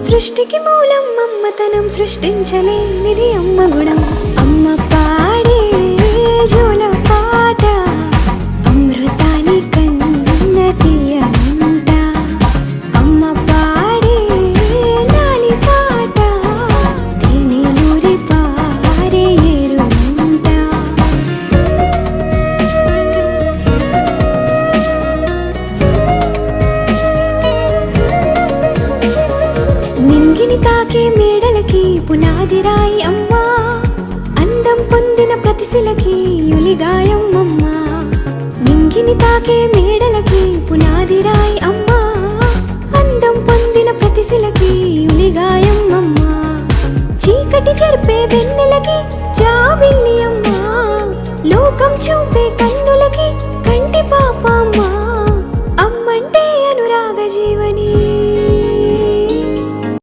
సృష్టికి మూలం అమ్మతనం సృష్టించలేనిది అమ్మ గుణం. అమ్మ పాడే జోల పాట అమృతాని కన్న తీయనంట. అమ్మ పాడే లాలి పాట తేనె నూరి పారే ఏరునంట. నింగిని తాకే మేడలకి పునాది రాయి అమ్మా, అందం పొందిన ప్రతిశిలకి యులిగాయం అమ్మా. నింగిని తాకే మేడలకి పునాది రాయి అమ్మా, అందం పొందిన ప్రతిశిలకి యులిగాయం అమ్మా. చీకటి చెరిపే వెన్నెలకి జాబిల్లి అమ్మా, లోకం చూపే కన్నులకి కంటి పాప